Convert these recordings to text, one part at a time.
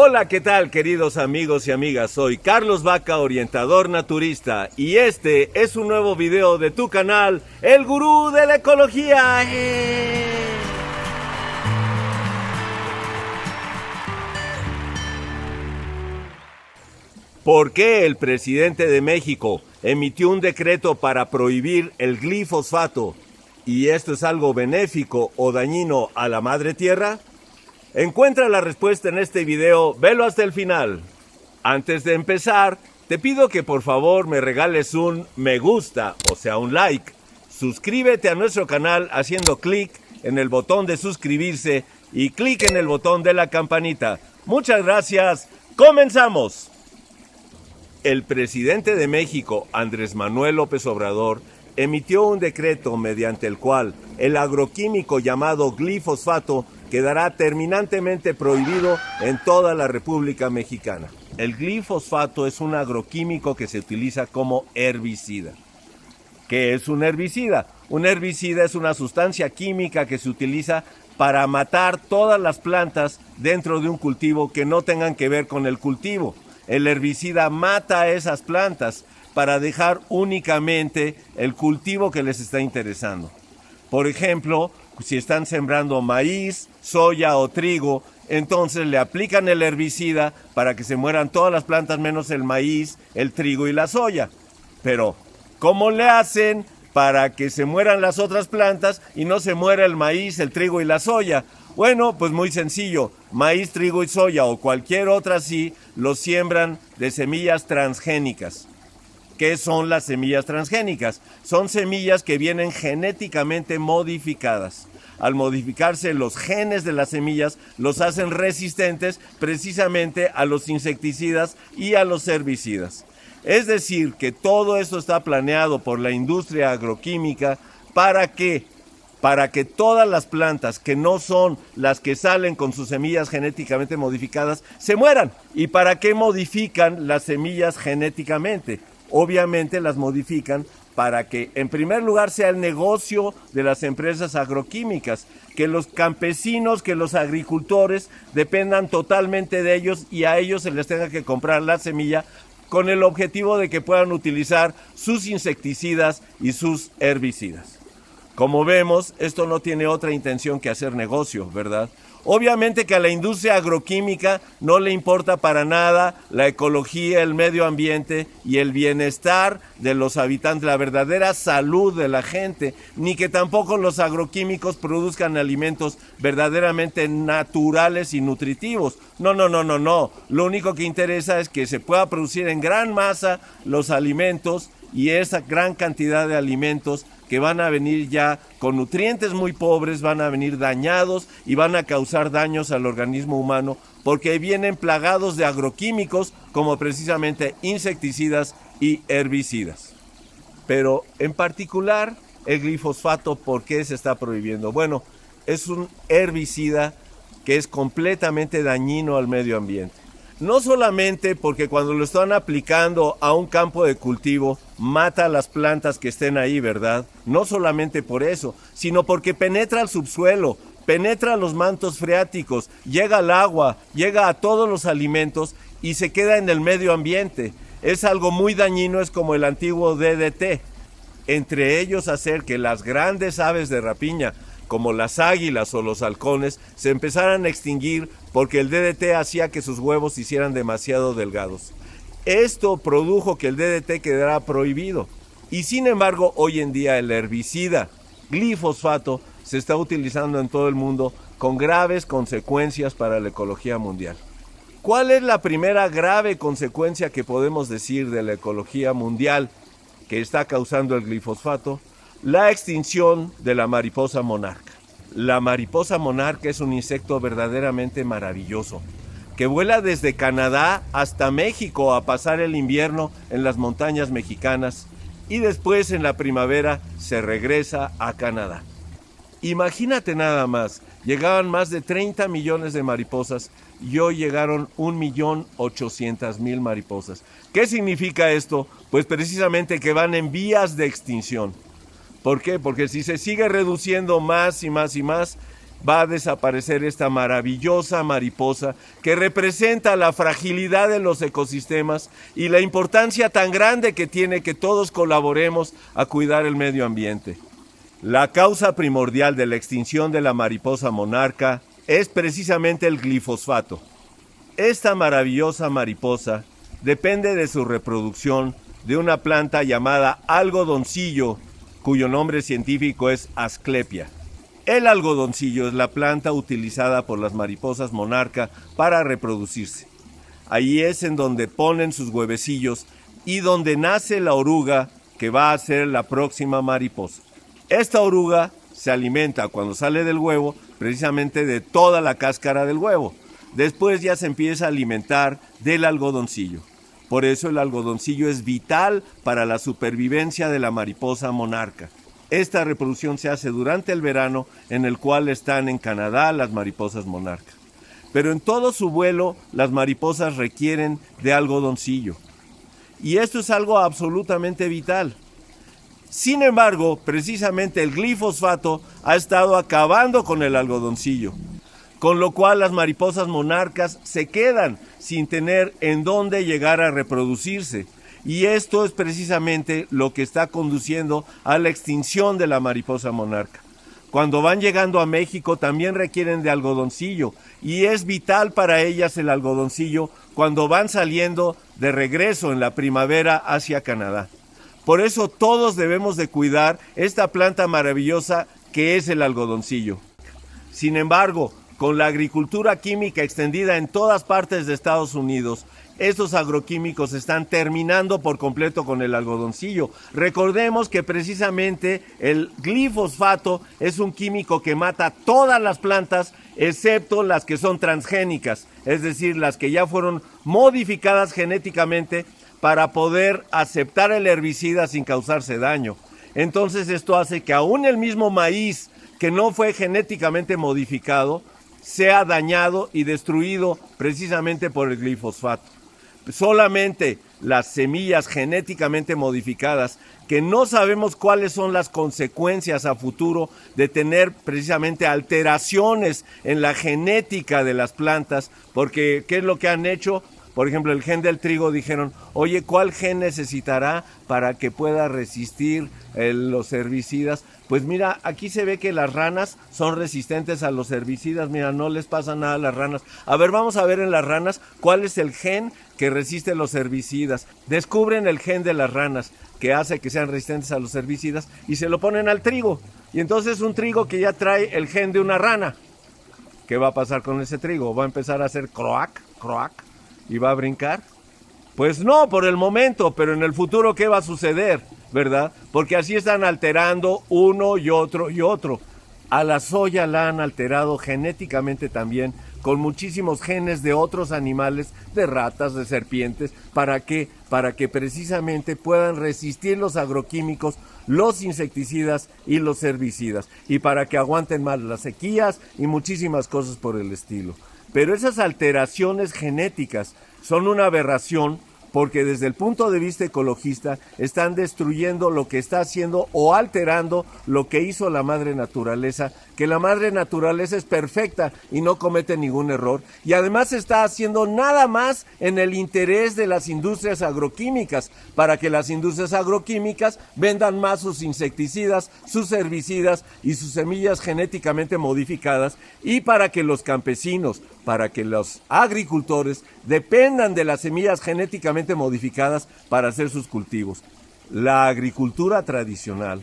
Hola, ¿qué tal, queridos amigos y amigas? Soy Carlos Vaca, orientador naturista, y este es un nuevo video de tu canal, El Gurú de la Ecología. ¿Por qué el presidente de México emitió un decreto para prohibir el glifosfato? ¿Y esto es algo benéfico o dañino a la madre tierra? Encuentra la respuesta en este video, velo hasta el final. Antes de empezar, te pido que por favor me regales un me gusta, o sea un like. Suscríbete a nuestro canal haciendo clic en el botón de suscribirse y clic en el botón de la campanita. Muchas gracias, ¡comenzamos! El presidente de México, Andrés Manuel López Obrador, emitió un decreto mediante el cual el agroquímico llamado glifosfato quedará terminantemente prohibido en toda la República Mexicana. El glifosfato es un agroquímico que se utiliza como herbicida. ¿Qué es un herbicida? Un herbicida es una sustancia química que se utiliza para matar todas las plantas dentro de un cultivo que no tengan que ver con el cultivo. El herbicida mata a esas plantas para dejar únicamente el cultivo que les está interesando. Por ejemplo, si están sembrando maíz, soya o trigo, entonces le aplican el herbicida para que se mueran todas las plantas menos el maíz, el trigo y la soya. Pero, ¿cómo le hacen para que se mueran las otras plantas y no se muera el maíz, el trigo y la soya? Bueno, pues muy sencillo, maíz, trigo y soya o cualquier otra así, los siembran de semillas transgénicas. ¿Qué son las semillas transgénicas? Son semillas que vienen genéticamente modificadas. Al modificarse los genes de las semillas, los hacen resistentes precisamente a los insecticidas y a los herbicidas. Es decir, que todo esto está planeado por la industria agroquímica para que todas las plantas que no son las que salen con sus semillas genéticamente modificadas se mueran. ¿Y para qué modifican las semillas genéticamente? Obviamente las modifican para que en primer lugar sea el negocio de las empresas agroquímicas, que los campesinos, que los agricultores dependan totalmente de ellos y a ellos se les tenga que comprar la semilla con el objetivo de que puedan utilizar sus insecticidas y sus herbicidas. Como vemos, esto no tiene otra intención que hacer negocio, ¿verdad? Obviamente que a la industria agroquímica no le importa para nada la ecología, el medio ambiente y el bienestar de los habitantes, la verdadera salud de la gente, ni que tampoco los agroquímicos produzcan alimentos verdaderamente naturales y nutritivos. No. Lo único que interesa es que se pueda producir en gran masa los alimentos y esa gran cantidad de alimentos que van a venir ya con nutrientes muy pobres, van a venir dañados y van a causar daños al organismo humano porque vienen plagados de agroquímicos como precisamente insecticidas y herbicidas. Pero en particular el glifosfato, ¿por qué se está prohibiendo? Bueno, es un herbicida que es completamente dañino al medio ambiente. No solamente porque cuando lo están aplicando a un campo de cultivo mata a las plantas que estén ahí, ¿verdad? No solamente por eso, sino porque penetra al subsuelo, penetra los mantos freáticos, llega al agua, llega a todos los alimentos y se queda en el medio ambiente. Es algo muy dañino, es como el antiguo DDT. Entre ellos hacer que las grandes aves de rapiña, como las águilas o los halcones, se empezaran a extinguir porque el DDT hacía que sus huevos se hicieran demasiado delgados. Esto produjo que el DDT quedara prohibido. Y sin embargo, hoy en día el herbicida glifosfato se está utilizando en todo el mundo con graves consecuencias para la ecología mundial. ¿Cuál es la primera grave consecuencia que podemos decir de la ecología mundial que está causando el glifosfato? La extinción de la mariposa monarca. La mariposa monarca es un insecto verdaderamente maravilloso, que vuela desde Canadá hasta México a pasar el invierno en las montañas mexicanas y después en la primavera se regresa a Canadá. Imagínate nada más, llegaban más de 30 millones de mariposas y hoy llegaron 1.800.000 mariposas. ¿Qué significa esto? Pues precisamente que van en vías de extinción. ¿Por qué? Porque si se sigue reduciendo más y más y más, va a desaparecer esta maravillosa mariposa que representa la fragilidad de los ecosistemas y la importancia tan grande que tiene que todos colaboremos a cuidar el medio ambiente. La causa primordial de la extinción de la mariposa monarca es precisamente el glifosfato. Esta maravillosa mariposa depende de su reproducción de una planta llamada algodoncillo, cuyo nombre científico es Asclepia. El algodoncillo es la planta utilizada por las mariposas monarca para reproducirse. Ahí es en donde ponen sus huevecillos y donde nace la oruga que va a ser la próxima mariposa. Esta oruga se alimenta cuando sale del huevo precisamente de toda la cáscara del huevo. Después ya se empieza a alimentar del algodoncillo. Por eso el algodoncillo es vital para la supervivencia de la mariposa monarca. Esta reproducción se hace durante el verano, en el cual están en Canadá las mariposas monarca. Pero en todo su vuelo, las mariposas requieren de algodoncillo. Y esto es algo absolutamente vital. Sin embargo, precisamente el glifosfato ha estado acabando con el algodoncillo, con lo cual las mariposas monarcas se quedan sin tener en dónde llegar a reproducirse. Y esto es precisamente lo que está conduciendo a la extinción de la mariposa monarca. Cuando van llegando a México también requieren de algodoncillo y es vital para ellas el algodoncillo cuando van saliendo de regreso en la primavera hacia Canadá. Por eso todos debemos de cuidar esta planta maravillosa que es el algodoncillo. Sin embargo, con la agricultura química extendida en todas partes de Estados Unidos, estos agroquímicos están terminando por completo con el algodoncillo. Recordemos que precisamente el glifosfato es un químico que mata todas las plantas excepto las que son transgénicas, es decir, las que ya fueron modificadas genéticamente para poder aceptar el herbicida sin causarse daño. Entonces esto hace que aún el mismo maíz que no fue genéticamente modificado sea dañado y destruido precisamente por el glifosfato. Solamente las semillas genéticamente modificadas, que no sabemos cuáles son las consecuencias a futuro de tener precisamente alteraciones en la genética de las plantas, porque ¿qué es lo que han hecho? Por ejemplo, el gen del trigo dijeron, oye, ¿cuál gen necesitará para que pueda resistir los herbicidas? Pues mira, aquí se ve que las ranas son resistentes a los herbicidas, mira, no les pasa nada a las ranas. A ver, vamos a ver en las ranas cuál es el gen que resiste los herbicidas. Descubren el gen de las ranas que hace que sean resistentes a los herbicidas y se lo ponen al trigo. Y entonces un trigo que ya trae el gen de una rana, ¿qué va a pasar con ese trigo? ¿Va a empezar a hacer croac, croac? ¿Y va a brincar? Pues no, por el momento, pero en el futuro, ¿qué va a suceder? ¿Verdad? Porque así están alterando uno y otro y otro. A la soya la han alterado genéticamente también, con muchísimos genes de otros animales, de ratas, de serpientes. ¿Para qué? Para que precisamente puedan resistir los agroquímicos, los insecticidas y los herbicidas. Y para que aguanten más las sequías y muchísimas cosas por el estilo. Pero esas alteraciones genéticas son una aberración porque desde el punto de vista ecologista están destruyendo lo que está haciendo o alterando lo que hizo la madre naturaleza, que la madre naturaleza es perfecta y no comete ningún error, y además está haciendo nada más en el interés de las industrias agroquímicas, para que las industrias agroquímicas vendan más sus insecticidas, sus herbicidas y sus semillas genéticamente modificadas, y para que los campesinos, para que los agricultores dependan de las semillas genéticamente modificadas para hacer sus cultivos. La agricultura tradicional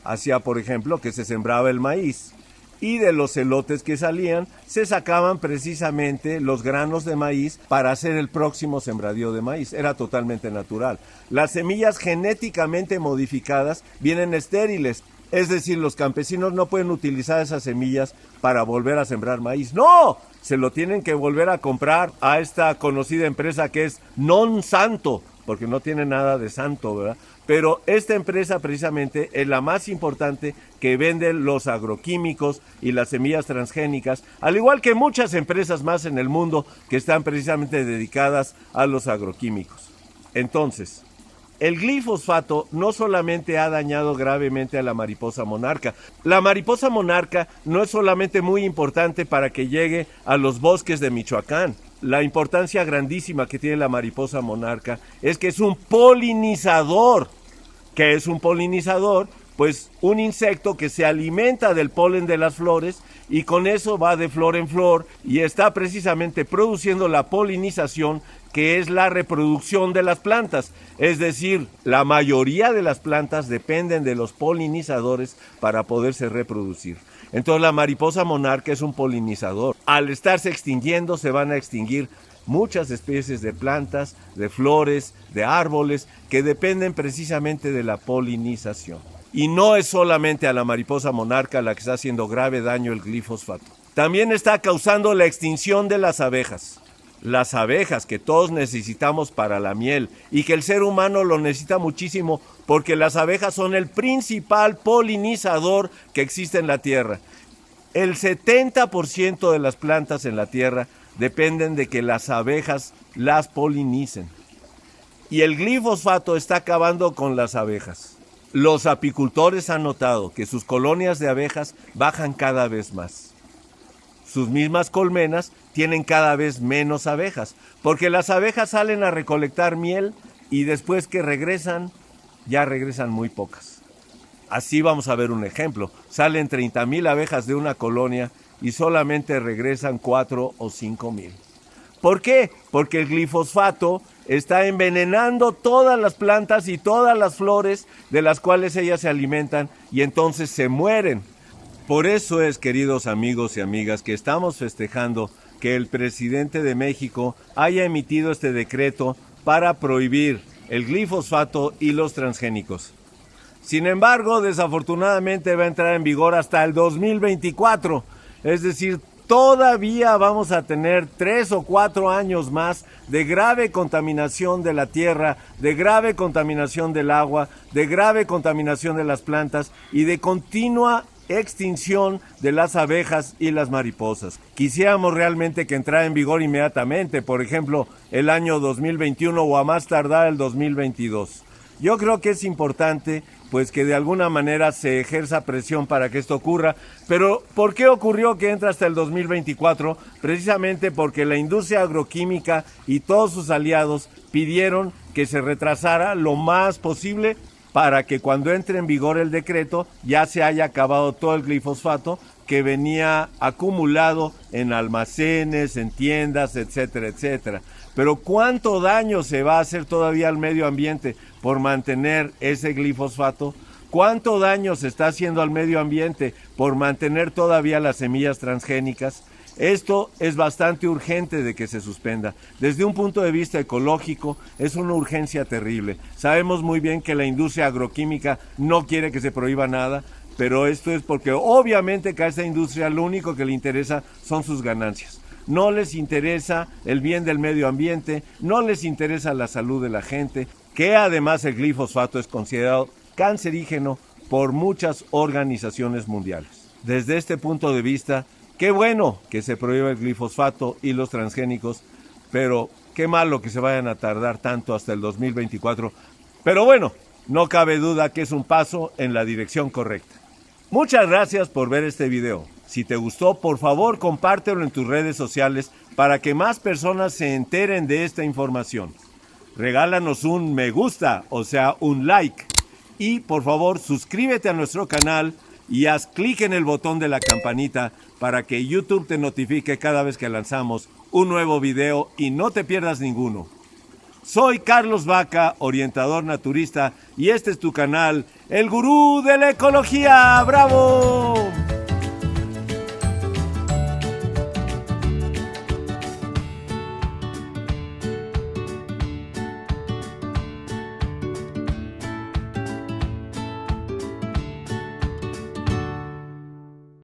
hacía, por ejemplo, que se sembraba el maíz y de los elotes que salían se sacaban precisamente los granos de maíz para hacer el próximo sembradío de maíz. Era totalmente natural. Las semillas genéticamente modificadas vienen estériles. Es decir, los campesinos no pueden utilizar esas semillas para volver a sembrar maíz. ¡No! Se lo tienen que volver a comprar a esta conocida empresa que es Monsanto, porque no tiene nada de santo, ¿verdad? Pero esta empresa precisamente es la más importante que vende los agroquímicos y las semillas transgénicas, al igual que muchas empresas más en el mundo que están precisamente dedicadas a los agroquímicos. Entonces, El glifosfato no solamente ha dañado gravemente a la mariposa monarca. La mariposa monarca no es solamente muy importante para que llegue a los bosques de Michoacán. La importancia grandísima que tiene la mariposa monarca es que es un polinizador. ¿Qué es un polinizador? Pues un insecto que se alimenta del polen de las flores y con eso va de flor en flor y está precisamente produciendo la polinización, que es la reproducción de las plantas. Es decir, la mayoría de las plantas dependen de los polinizadores para poderse reproducir. Entonces la mariposa monarca es un polinizador. Al estarse extinguiendo se van a extinguir muchas especies de plantas, de flores, de árboles que dependen precisamente de la polinización. Y no es solamente a la mariposa monarca la que está haciendo grave daño el glifosfato. También está causando la extinción de las abejas. Las abejas que todos necesitamos para la miel y que el ser humano lo necesita muchísimo porque las abejas son el principal polinizador que existe en la tierra. El 70% de las plantas en la tierra dependen de que las abejas las polinicen. Y el glifosfato está acabando con las abejas. Los apicultores han notado que sus colonias de abejas bajan cada vez más. Sus mismas colmenas tienen cada vez menos abejas, porque las abejas salen a recolectar miel y después que regresan, ya regresan muy pocas. Así vamos a ver un ejemplo. Salen 30,000 abejas de una colonia y solamente regresan 4 o 5,000. ¿Por qué? Porque el glifosfato está envenenando todas las plantas y todas las flores de las cuales ellas se alimentan y entonces se mueren. Por eso es, queridos amigos y amigas, que estamos festejando que el presidente de México haya emitido este decreto para prohibir el glifosfato y los transgénicos. Sin embargo, desafortunadamente va a entrar en vigor hasta el 2024, es decir, todavía vamos a tener 3 o 4 años más de grave contaminación de la tierra, de grave contaminación del agua, de grave contaminación de las plantas y de continua extinción de las abejas y las mariposas. Quisiéramos realmente que entrara en vigor inmediatamente, por ejemplo, el año 2021 o a más tardar el 2022. Yo creo que es importante pues que de alguna manera se ejerza presión para que esto ocurra, pero ¿por qué ocurrió que entra hasta el 2024? Precisamente porque la industria agroquímica y todos sus aliados pidieron que se retrasara lo más posible para que cuando entre en vigor el decreto ya se haya acabado todo el glifosfato que venía acumulado en almacenes, en tiendas, etcétera, etcétera. Pero ¿cuánto daño se va a hacer todavía al medio ambiente por mantener ese glifosfato? ¿Cuánto daño se está haciendo al medio ambiente por mantener todavía las semillas transgénicas? Esto es bastante urgente de que se suspenda. Desde un punto de vista ecológico es una urgencia terrible. Sabemos muy bien que la industria agroquímica no quiere que se prohíba nada, pero esto es porque obviamente que a esta industria lo único que le interesa son sus ganancias. No les interesa el bien del medio ambiente, no les interesa la salud de la gente, que además el glifosfato es considerado cancerígeno por muchas organizaciones mundiales. Desde este punto de vista, qué bueno que se prohíba el glifosfato y los transgénicos, pero qué malo que se vayan a tardar tanto hasta el 2024. Pero bueno, no cabe duda que es un paso en la dirección correcta. Muchas gracias por ver este video. Si te gustó, por favor, compártelo en tus redes sociales para que más personas se enteren de esta información. Regálanos un me gusta, o sea, un like. Y, por favor, suscríbete a nuestro canal y haz clic en el botón de la campanita para que YouTube te notifique cada vez que lanzamos un nuevo video y no te pierdas ninguno. Soy Carlos Vaca, orientador naturista, y este es tu canal, El Gurú de la Ecología. ¡Bravo!